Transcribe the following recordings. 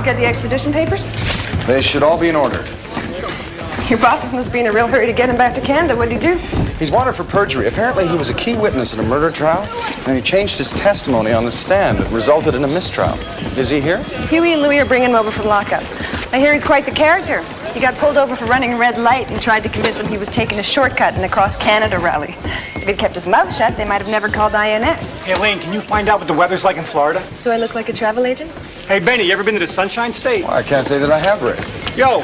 Get the extradition papers? They should all be in order. Your bosses must be in a real hurry to get him back to Canada. What'd he do? He's wanted for perjury. Apparently, he was a key witness in a murder trial, and he changed his testimony on the stand. It resulted in a mistrial. Is he here? Huey and Louie are bringing him over from lockup. I hear he's quite the character. He got pulled over for running a red light and tried to convince them he was taking a shortcut in the Cross Canada rally. If he'd kept his mouth shut, they might have never called INS. Hey, Elaine, can you find out what the weather's like in Florida? Do I look like a travel agent? Hey, Benny, you ever been to the Sunshine State? Well, I can't say that I have, Ray. Yo,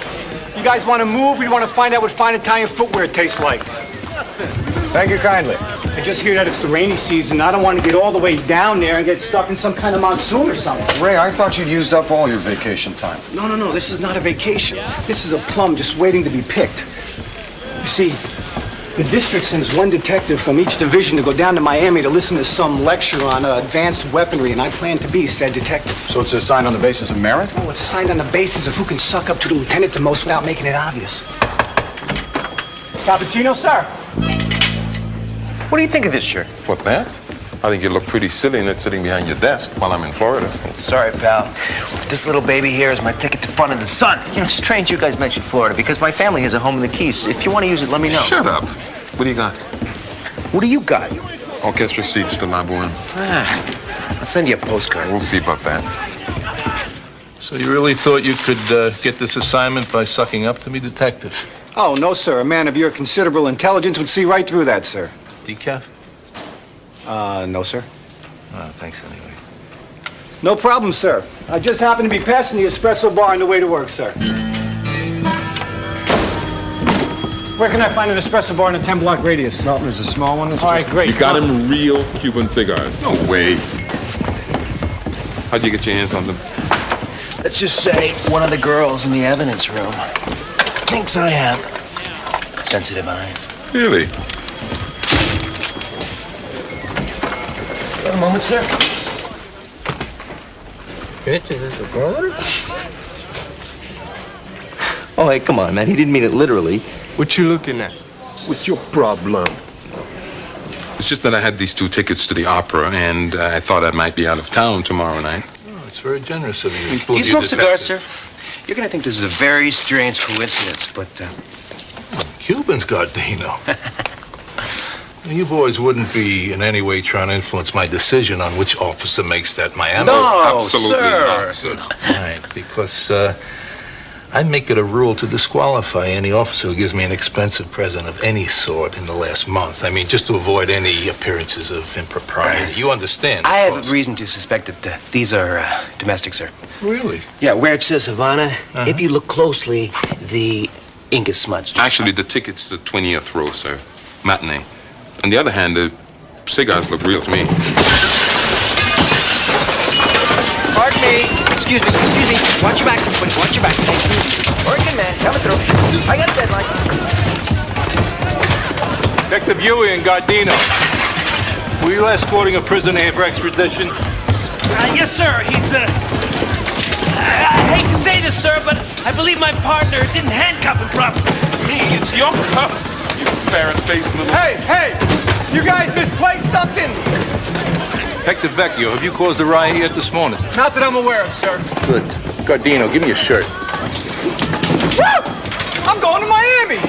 you guys want to move, or you want to find out what fine Italian footwear tastes like? Thank you kindly. I just hear that it's the rainy season. I don't want to get all the way down there and get stuck in some kind of monsoon or something. Ray, I thought you'd used up all your vacation time. No, this is not a vacation. This is a plum just waiting to be picked. You see, the district sends one detective from each division to go down to Miami to listen to some lecture on advanced weaponry, and I plan to be said detective. So it's assigned on the basis of merit? Oh, it's assigned on the basis of who can suck up to the lieutenant the most without making it obvious. Cappuccino, sir. What do you think of this shirt? What, that? I think you look pretty silly in it sitting behind your desk while I'm in Florida. Sorry, pal. This little baby here is my ticket to fun in the sun. You know, strange you guys mentioned Florida because my family has a home in the Keys. If you want to use it, let me know. Shut up. What do you got? What do you got? Orchestra seats to La Boheme. I'll send you a postcard. We'll see about that. So you really thought you could get this assignment by sucking up to me, detective? Oh, no, sir. A man of your considerable intelligence would see right through that, sir. Decaf? No, sir. Oh, thanks anyway. No problem, sir. I just happened to be passing the espresso bar on the way to work, sir. Where can I find an espresso bar in a 10-block radius? No, there's a small one. All right, great. You got him real Cuban cigars? No way. How'd you get your hands on them? Let's just say one of the girls in the evidence room thinks I have sensitive eyes. Really? Got a moment, sir? Oh, hey, come on, man. He didn't mean it literally. What you looking at? What's your problem? It's just that I had these 2 tickets to the opera, and I thought I might be out of town tomorrow night. Oh, it's very generous of you. Do you smoke cigars, sir? You're gonna think this is a very strange coincidence, but, Cubans, Gardino. You boys wouldn't be in any way trying to influence my decision on which officer makes that Miami. No, Absolutely not, sir. Right, because I make it a rule to disqualify any officer who gives me an expensive present of any sort in the last month. I mean, just to avoid any appearances of impropriety. You understand? I have reason to suspect that these are domestic, sir. Really? Yeah, where it says Havana, if you look closely, the ink is smudged. Actually, the ticket's the 20th row, sir. Matinee. On the other hand, the cigars look real to me. Pardon me. Excuse me. Watch your back, somebody. Watch your back. Working, man. Coming through. I got a deadline. Detective Huey and Gardino. Were you escorting a prisoner here for extradition? Yes, sir. He's, I hate to say this, sir, but I believe my partner didn't handcuff him properly. Me, it's your cuffs, you ferret-faced little... Hey! You guys misplaced something! Detective Vecchio, have you caused a riot yet this morning? Not that I'm aware of, sir. Good. Gardino, give me your shirt. Woo! I'm going to Miami!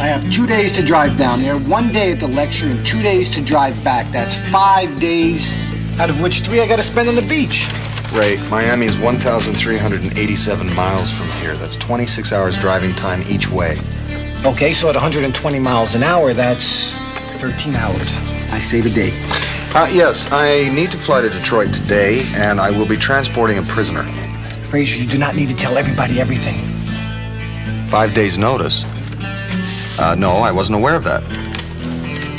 I have 2 days to drive down there, 1 day at the lecture, and 2 days to drive back. That's 5 days, out of which 3 I gotta spend on the beach. Ray, Miami is 1,387 miles from here. That's 26 hours driving time each way. Okay, so at 120 miles an hour, that's 13 hours. I save a day. Yes, I need to fly to Detroit today, and I will be transporting a prisoner. Frazier, you do not need to tell everybody everything. 5 days' notice? No, I wasn't aware of that.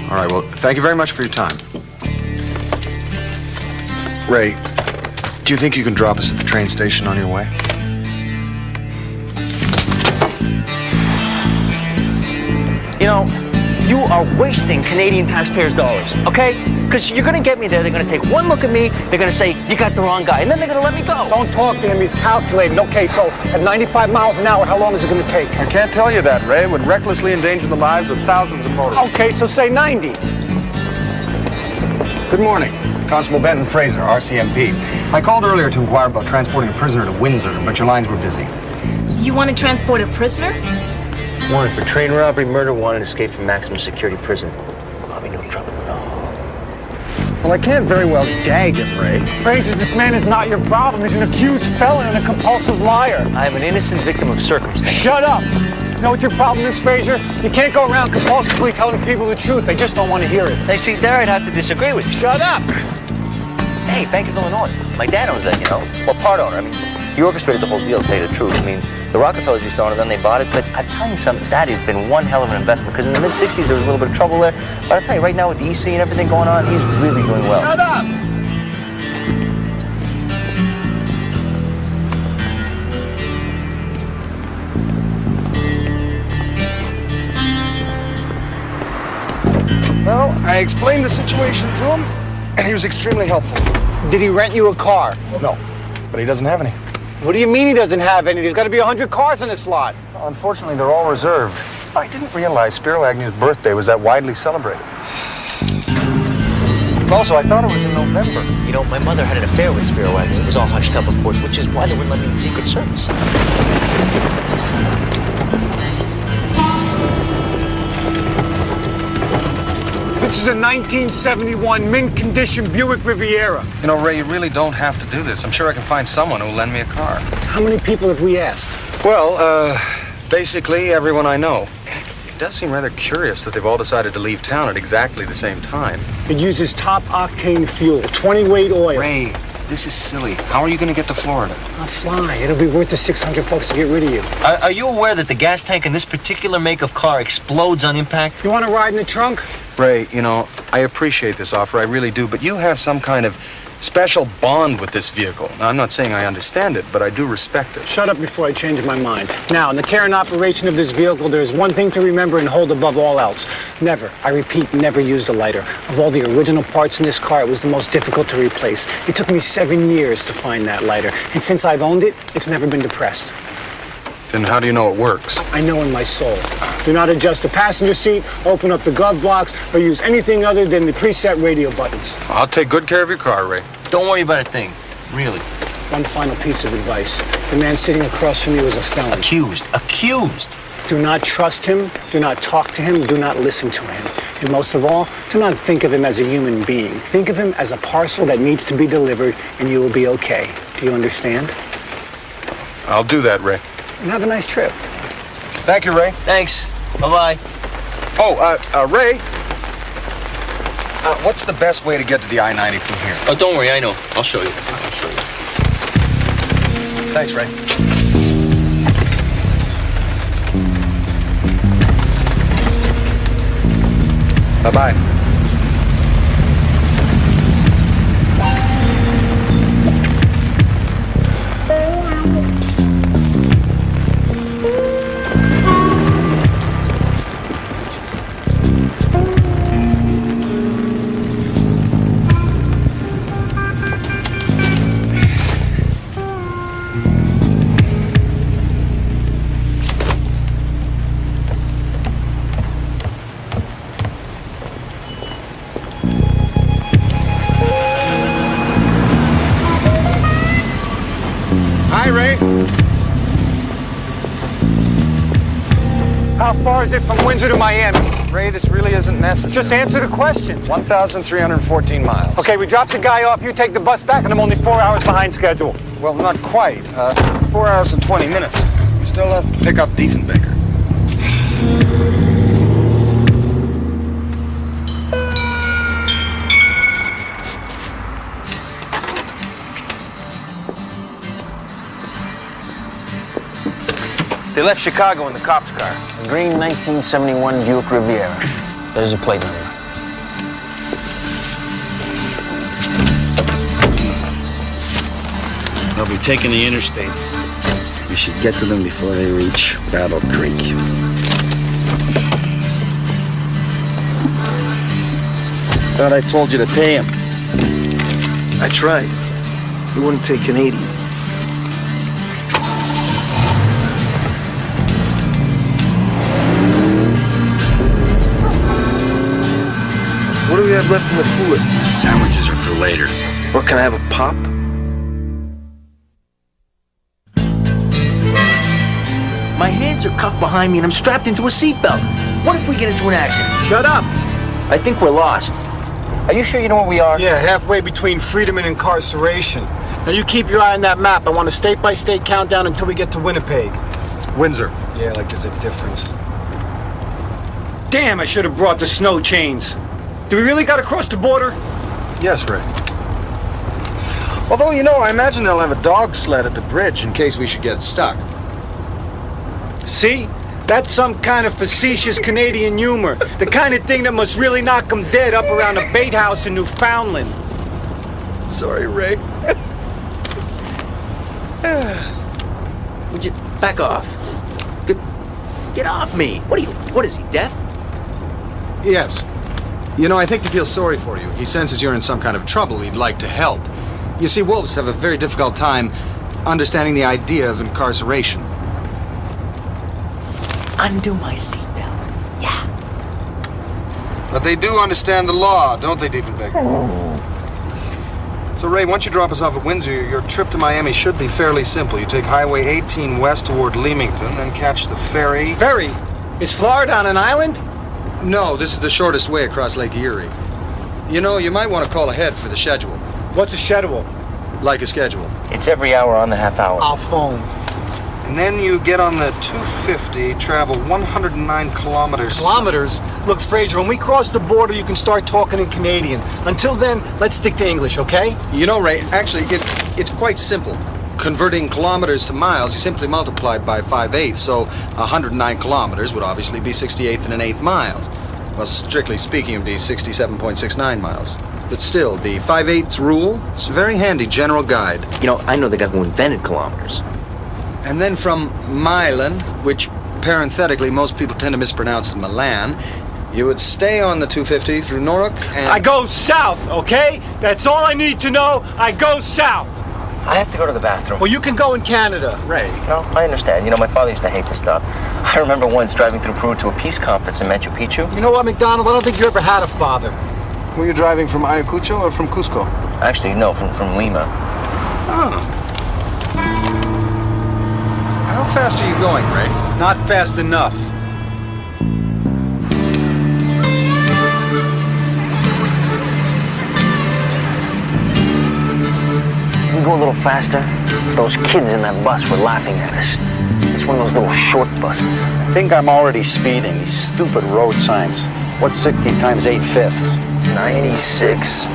All right, well, thank you very much for your time. Ray, do you think you can drop us at the train station on your way? You know, you are wasting Canadian taxpayers' dollars, okay? Because you're gonna get me there, they're gonna take one look at me, they're gonna say, you got the wrong guy, and then they're gonna let me go. Don't talk to him, he's calculating. Okay, so at 95 miles an hour, how long is it gonna take? I can't tell you that, Ray. It would recklessly endanger the lives of thousands of motorists. Okay, so say 90. Good morning. Constable Benton Fraser, RCMP. I called earlier to inquire about transporting a prisoner to Windsor, but your lines were busy. You want to transport a prisoner? Wanted for train robbery, murder, wanted to escape from maximum security prison. I'll be no trouble at all. Well, I can't very well gag him, Ray. Frazier, this man is not your problem. He's an accused felon and a compulsive liar. I am an innocent victim of circumstance. Shut up! You know what your problem is, Frazier? You can't go around compulsively telling people the truth. They just don't want to hear it. Hey, see, there I'd have to disagree with you. Shut up! Hey, Bank of Illinois. My dad owns that, you know. Well, part owner. I mean, he orchestrated the whole deal, to tell you the truth. I mean, the Rockefellers used to own it, then they bought it. But I'm telling you something, that has been one hell of an investment, because in the mid-'60s, there was a little bit of trouble there. But I'll tell you, right now, with the EC and everything going on, he's really doing well. Shut up! Well, I explained the situation to him, and he was extremely helpful. Did he rent you a car? No, but he doesn't have any. What do you mean he doesn't have any? There's got to be 100 cars in this lot. Well, unfortunately, they're all reserved. I didn't realize Spiro Agnew's birthday was that widely celebrated. Also, I thought it was in November. You know, my mother had an affair with Spiro Agnew. It was all hushed up, of course, which is why they wouldn't let me in the Secret Service. This is a 1971 mint condition Buick Riviera. You know, Ray, you really don't have to do this. I'm sure I can find someone who'll lend me a car. How many people have we asked? Well, basically everyone I know. It does seem rather curious that they've all decided to leave town at exactly the same time. It uses top octane fuel, 20-weight oil. Ray, this is silly. How are you going to get to Florida? I'll fly. It'll be worth the $600 to get rid of you. Are you aware that the gas tank in this particular make of car explodes on impact? You want to ride in the trunk? Ray, you know, I appreciate this offer, I really do, but you have some kind of special bond with this vehicle. Now, I'm not saying I understand it, but I do respect it. Shut up before I change my mind. Now, in the care and operation of this vehicle, there's one thing to remember and hold above all else. Never, I repeat, never used a lighter. Of all the original parts in this car, it was the most difficult to replace. It took me 7 years to find that lighter, and since I've owned it, it's never been depressed. Then how do you know it works? I know in my soul. Do not adjust the passenger seat, open up the glove box, or use anything other than the preset radio buttons. I'll take good care of your car, Ray. Don't worry about a thing. Really. One final piece of advice. The man sitting across from you is a felon. Accused. Accused. Do not trust him, do not talk to him, do not listen to him. And most of all, do not think of him as a human being. Think of him as a parcel that needs to be delivered, and you will be okay. Do you understand? I'll do that, Ray. And have a nice trip. Thank you, Ray. Thanks. Bye-bye. Oh, Ray, what's the best way to get to the I-90 from here? Oh, don't worry, I know. I'll show you. Thanks, Ray. Bye-bye. Hi, Ray. How far is it from Windsor to Miami? Ray, this really isn't necessary. Just answer the question. 1,314 miles. Okay, we dropped the guy off, you take the bus back, and I'm only 4 hours behind schedule. Well, not quite. 4 hours and 20 minutes. We still have to pick up Diefenbaker. They left Chicago in the cop's car. A green 1971 Buick Riviera. There's a plate number. They'll be taking the interstate. We should get to them before they reach Battle Creek. Thought I told you to pay him. I tried. He wouldn't take Canadian. What do we have left in the cooler? Sandwiches are for later. What, can I have a pop? My hands are cuffed behind me and I'm strapped into a seatbelt. What if we get into an accident? Shut up. I think we're lost. Are you sure you know where we are? Yeah, halfway between freedom and incarceration. Now you keep your eye on that map. I want a state-by-state countdown until we get to Winnipeg. Windsor. Yeah, like there's a difference. Damn, I should have brought the snow chains. Do we really gotta cross the border? Yes, Ray. Although, you know, I imagine they'll have a dog sled at the bridge in case we should get stuck. See? That's some kind of facetious Canadian humor. The kind of thing that must really knock them dead up around a bait house in Newfoundland. Sorry, Ray. Would you back off? Get off me. What is he, deaf? Yes. You know, I think he feels sorry for you. He senses you're in some kind of trouble. He'd like to help. You see, wolves have a very difficult time understanding the idea of incarceration. Undo my seatbelt. Yeah. But they do understand the law, don't they, Diefenbaker? So, Ray, once you drop us off at Windsor, your trip to Miami should be fairly simple. You take Highway 18 west toward Leamington, then catch the ferry. Ferry? Is Florida on an island? No, this is the shortest way across Lake Erie. You know, you might want to call ahead for the schedule. What's a schedule? Like a schedule. It's every hour on the half hour. I'll phone. And then you get on the 250, travel 109 kilometers. Kilometers? Look, Fraser, when we cross the border, you can start talking in Canadian. Until then, let's stick to English, okay? You know, Ray, actually, it's quite simple. Converting kilometers to miles, you simply multiply by 5/8, so 109 kilometers would obviously be 68th and an eighth miles. Well, strictly speaking, it would be 67.69 miles. But still, the 5/8 rule is a very handy general guide. You know, I know the guy who invented kilometers. And then from Milan, which parenthetically most people tend to mispronounce as Milan, you would stay on the 250 through Norwalk and... I go south, okay? That's all I need to know. I go south. I have to go to the bathroom. Well, you can go in Canada. Ray. No, I understand. You know, my father used to hate this stuff. I remember once driving through Peru to a peace conference in Machu Picchu. You know what, McDonald? I don't think you ever had a father. Were you driving from Ayacucho or from Cusco? Actually, no, from Lima. Oh. How fast are you going, Ray? Not fast enough. Can we go a little faster? Those kids in that bus were laughing at us. It's one of those little short buses. I think I'm already speeding. These stupid road signs. What's 60 times 8/5? 96.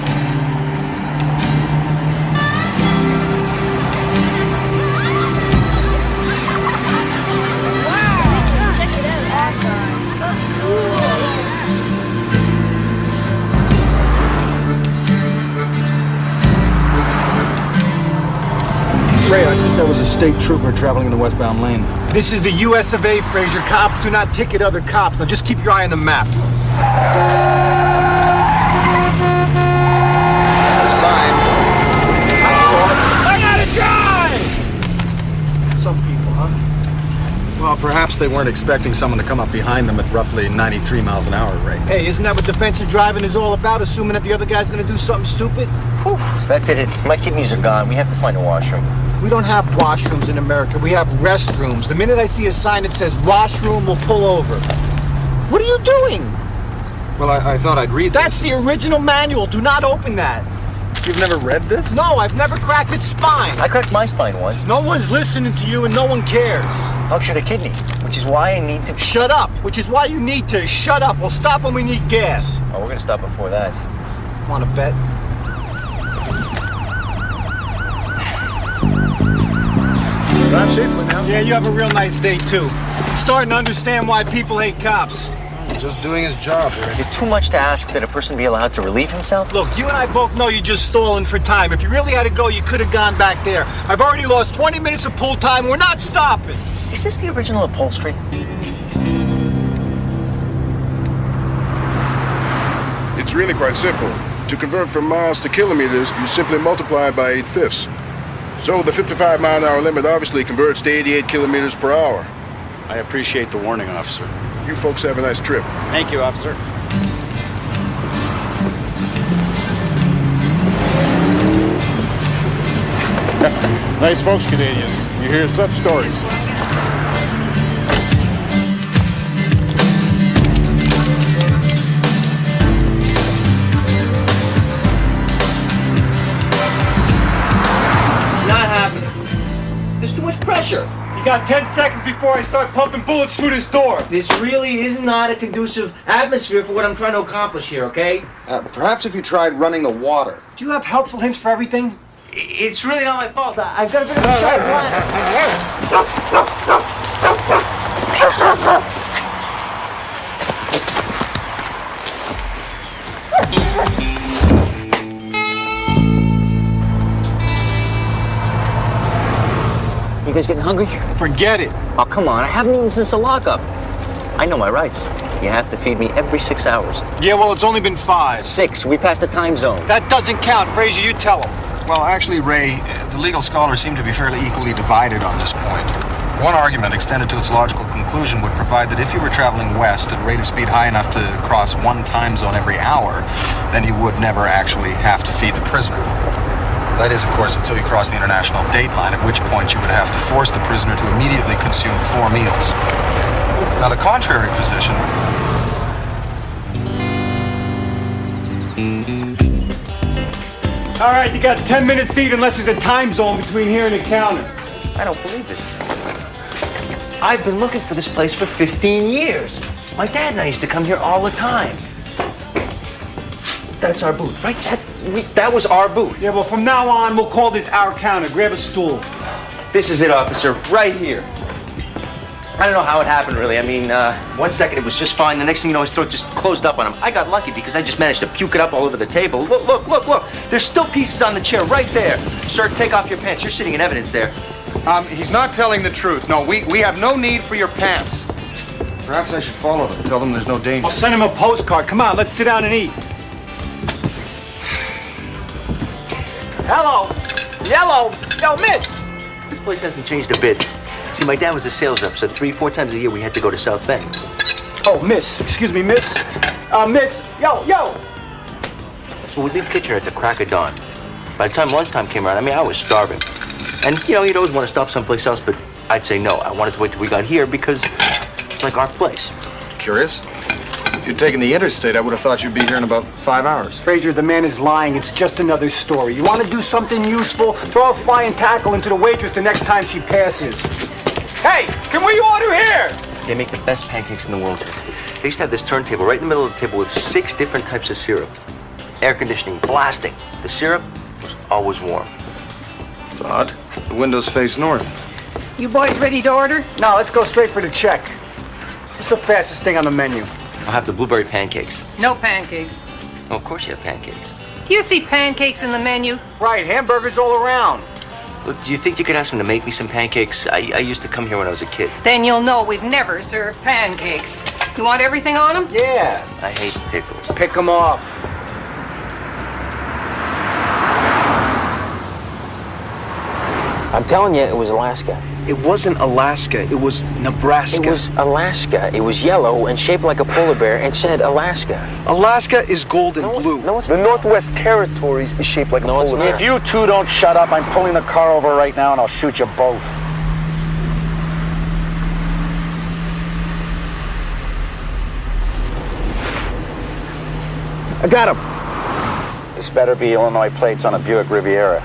Ray, I think that was a state trooper traveling in the westbound lane. This is the US of A, Fraser. Cops do not ticket other cops. Now just keep your eye on the map. The sign. I saw it. I gotta drive! Some people, huh? Well, perhaps they weren't expecting someone to come up behind them at roughly 93 miles an hour, Ray. Hey, isn't that what defensive driving is all about? Assuming that the other guy's gonna do something stupid? Whew, that did it. My kidneys are gone. We have to find a washroom. We don't have washrooms in America. We have restrooms. The minute I see a sign that says washroom, we'll pull over. What are you doing? Well, I thought I'd read That's this. the original manual. Do not open that. You've never read this? No, I've never cracked its spine. I cracked my spine once. No one's listening to you and no one cares. Punctured a kidney, which is why I need to... Shut up, which is why you need to shut up. We'll stop when we need gas. Oh, we're gonna stop before that. Want to bet? Drive safely now. Yeah, you have a real nice day, too. I'm starting to understand why people hate cops. Just doing his job, Ray. Is it too much to ask that a person be allowed to relieve himself? Look, you and I both know you're just stalling for time. If you really had to go, you could have gone back there. I've already lost 20 minutes of pull time. We're not stopping. Is this the original upholstery? It's really quite simple. To convert from miles to kilometers, you simply multiply it by 8/5. So the 55-mile-an-hour limit obviously converts to 88 kilometers per hour. I appreciate the warning, officer. You folks have a nice trip. Thank you, officer. Nice folks, Canadian. You hear such stories. Not happening. There's too much pressure. You got 10 seconds before I start pumping bullets through this door. This really is not a conducive atmosphere for what I'm trying to accomplish here, okay? Perhaps if you tried running the water. Do you have helpful hints for everything? It's really not my fault. I've got a bit of a sharp You guys getting hungry? Forget it. Oh, come on. I haven't eaten since the lockup. I know my rights. You have to feed me every 6 hours. Yeah, well, it's only been 5. 6. We passed the time zone. That doesn't count. Frazier, you tell him. Well, actually, Ray, the legal scholars seem to be fairly equally divided on this point. One argument, extended to its logical conclusion, would provide that if you were traveling west at a rate of speed high enough to cross one time zone every hour, then you would never actually have to feed the prisoner. That is, of course, until you cross the international date line, at which point you would have to force the prisoner to immediately consume 4 meals. Now, the contrary position... All right, you got 10 minutes to eat unless there's a time zone between here and the counter. I don't believe this. I've been looking for this place for 15 years. My dad and I used to come here all the time. That's our booth, right? That was our booth. Yeah, well, from now on, we'll call this our counter. Grab a stool. This is it, officer, right here. I don't know how it happened, really. I mean, 1 second it was just fine. The next thing you know, his throat just closed up on him. I got lucky because I just managed to puke it up all over the table. Look, look, look, look. There's still pieces on the chair right there. Sir, take off your pants. You're sitting in evidence there. He's not telling the truth. No, we have no need for your pants. Perhaps I should follow them. Tell them there's no danger. I'll send him a postcard. Come on, let's sit down and eat. Hello. Yellow. Yo, miss. This place hasn't changed a bit. See, my dad was a sales rep, so 3-4 times a year we had to go to South Bend. Oh, miss. Excuse me, miss. Miss. Yo. Well, we'd leave Kitchener at the crack of dawn. By the time lunchtime came around, I mean, I was starving. And, you know, you'd always want to stop someplace else, but I'd say no. I wanted to wait till we got here because it's like our place. Curious? If you'd taken the interstate, I would have thought you'd be here in about 5 hours. Frazier, the man is lying. It's just another story. You want to do something useful? Throw a flying tackle into the waitress the next time she passes. Hey, can we order here? They make the best pancakes in the world. They used to have this turntable right in the middle of the table with 6 different types of syrup. Air conditioning, blasting. The syrup was always warm. It's odd. The windows face north. You boys ready to order? No, let's go straight for the check. What's the fastest thing on the menu? I'll have the blueberry pancakes. No pancakes. Oh, of course you have pancakes. You see pancakes in the menu? Right, hamburgers all around. Look, do you think you could ask them to make me some pancakes? I used to come here when I was a kid. Then you'll know we've never served pancakes. You want everything on them? Yeah. I hate pickles. Pick them off. I'm telling you, it was Alaska. It wasn't Alaska. It was Nebraska. It was Alaska. It was yellow and shaped like a polar bear and said Alaska. Alaska is gold and blue. No, it's the Northwest Territories is shaped like a polar bear. If you two don't shut up, I'm pulling the car over right now and I'll shoot you both. I got him. This better be Illinois plates on a Buick Riviera.